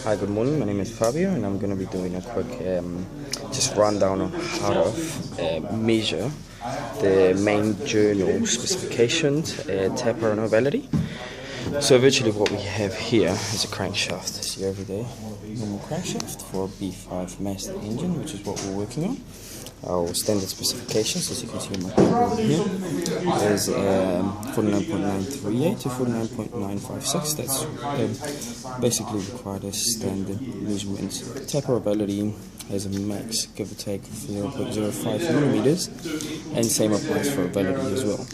Hi, good morning. My name is Fabio, and I'm going to be doing a quick just rundown on how to measure the main journal specifications, taper and ovality. So virtually what we have here is a crankshaft. It's your everyday normal crankshaft for a B5 master engine, which is what we're working on. Our standard specifications, as you can see on my board here, is 49.938 to 49.956. That's basically required as standard measurements. Taper ovality has a max, give or take, 0.05 millimeters, and same applies for ovality as well.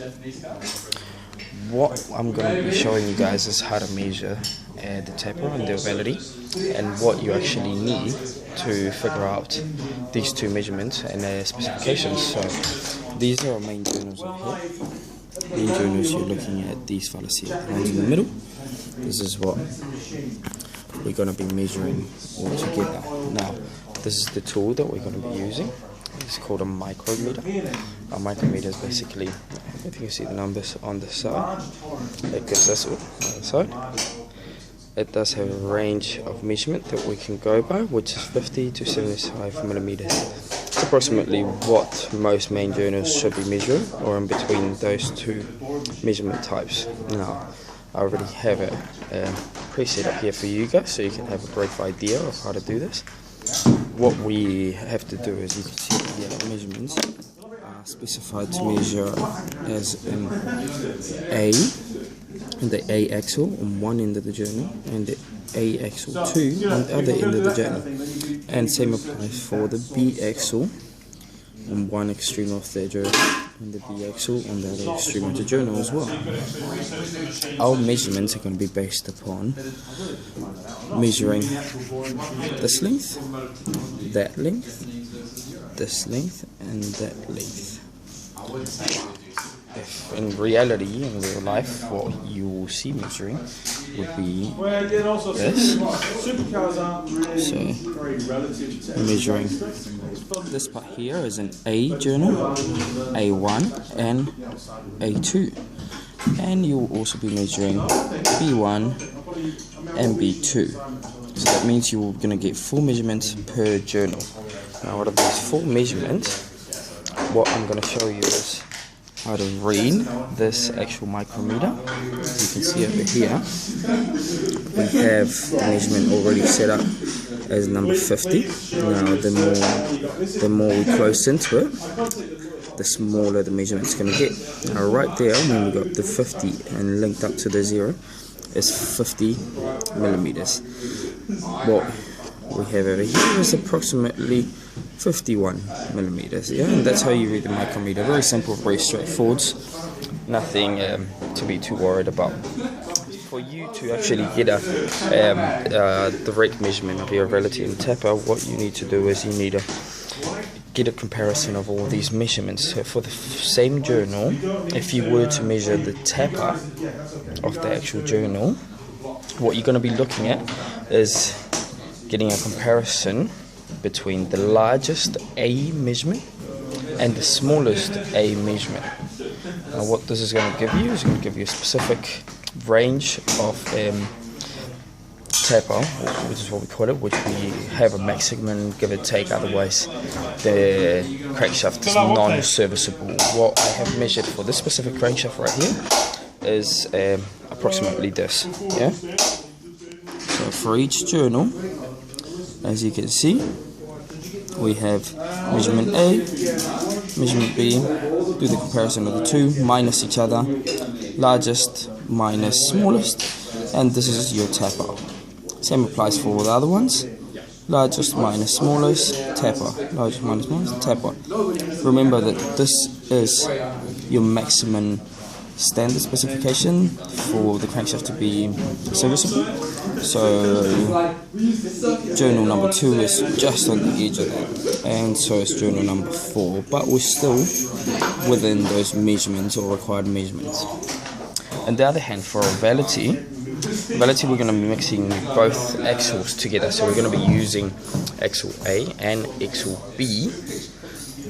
What I'm going to be showing you guys is how to measure the taper and the ovality, and what you actually need to figure out these two measurements and their specifications. So these are our main journals over here. Main journals, you're looking at these fellas here, the ones in the middle. This is what we're going to be measuring all together. Now, this is the tool that we're going to be using. It's called a micrometer. A micrometer is basically, if you can see the numbers on the side, it gives us all on the side. It does have a range of measurement that we can go by, which is 50 to 75 millimeters. It's approximately what most main journals should be measuring, or in between those two measurement types. Now, I already have it preset up here for you guys, so you can have a brief idea of how to do this. What we have to do is, you can see the measurements are specified to measure as an A, and the A axle on one end of the journal, and the A axle 2 on the other end of the journal. And same applies for the B axle on one extreme of the journal, and the B axle on the other extreme of the journal as well. Our measurements are going to be based upon measuring this length, that length, this length, and that length. If in reality, in real life, what you will see measuring would be this. So, measuring this part here is an A journal, A1 and A2. And you will also be measuring B1 and B2. So that means you're going to get 4 measurements per journal. Now out of these 4 measurements, what I'm going to show you is how to read this actual micrometer. As you can see over here, we have the measurement already set up as number 50. Now the more we close into it, the smaller the measurement is going to get. Now right there, when we got the 50 and linked up to the 0, is 50 millimeters. What we have over here is approximately 51 millimeters, yeah, and that's how you read the micrometer. Very simple, very straightforward, nothing to be too worried about. For you to actually get a direct measurement of your ovality and taper, what you need to do is you need to get a comparison of all these measurements. So for the same journal, if you were to measure the taper of the actual journal, what you're going to be looking at is getting a comparison between the largest A measurement and the smallest A measurement. Now what this is going to give you is going to give you a specific range of taper, which is what we call it, which we have a maximum give or take, otherwise the crankshaft is non-serviceable. What I have measured for this specific crankshaft right here is approximately this, yeah? So for each journal, as you can see, we have measurement A, measurement B, do the comparison of the two, minus each other, largest minus smallest, and this is your taper. Same applies for all the other ones, largest minus smallest, taper, largest minus smallest, taper. Remember that this is your maximum standard specification for the crankshaft to be serviceable. So journal number 2 is just on the edge of that, and so is journal number 4, but we're still within those measurements or required measurements. On the other hand, for ovality, we're going to be mixing both axles together. So we're going to be using axle A and axle B,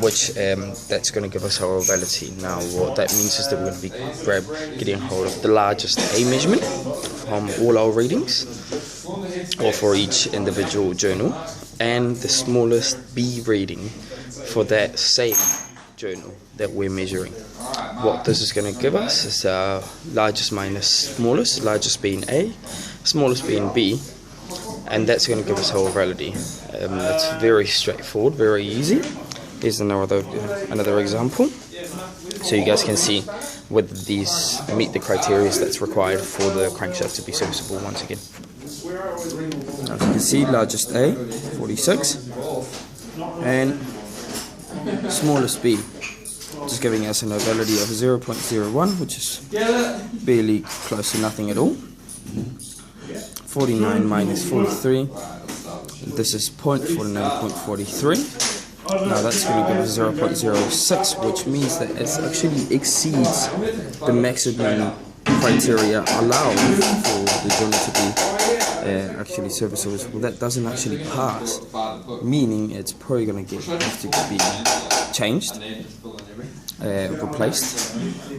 which that's going to give us our ovality. Now what that means is that we're going to be getting hold of the largest A measurement from all our readings, or for each individual journal, and the smallest B reading for that same journal that we're measuring. What this is going to give us is largest minus smallest, largest being A, smallest being B, and that's going to give us our ovality. It's very straightforward, very easy. Here's another example, so you guys can see whether these meet the criteria that's required for the crankshaft to be serviceable once again. As you can see, largest A, 46, and smallest B, just giving us an ovality of 0.01, which is barely close to nothing at all. 49 minus 43, this is 0.49.43. Now that's going to give us 0.06, which means that it actually exceeds the maximum criteria allowed for the journal to be actually serviceable. Well, that doesn't actually pass, meaning it's probably going to have to be changed, replaced,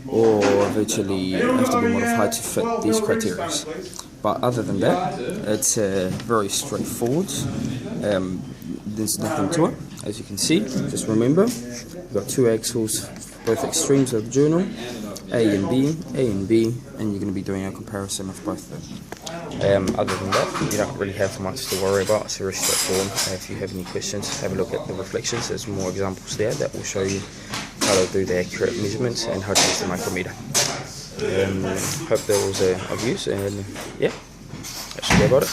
or virtually have to be modified to fit these criteria. But other than that, it's very straightforward. There's nothing to it, as you can see. Just remember, you've got two axles, both extremes of the journal, A and B, and you're going to be doing a comparison of both of them. Other than that, you don't really have much to worry about. It's very straightforward. If you have any questions, have a look at the reflections. There's more examples there that will show you how to do the accurate measurements and how to use the micrometer. Hope that was of use, and yeah, that's all about it.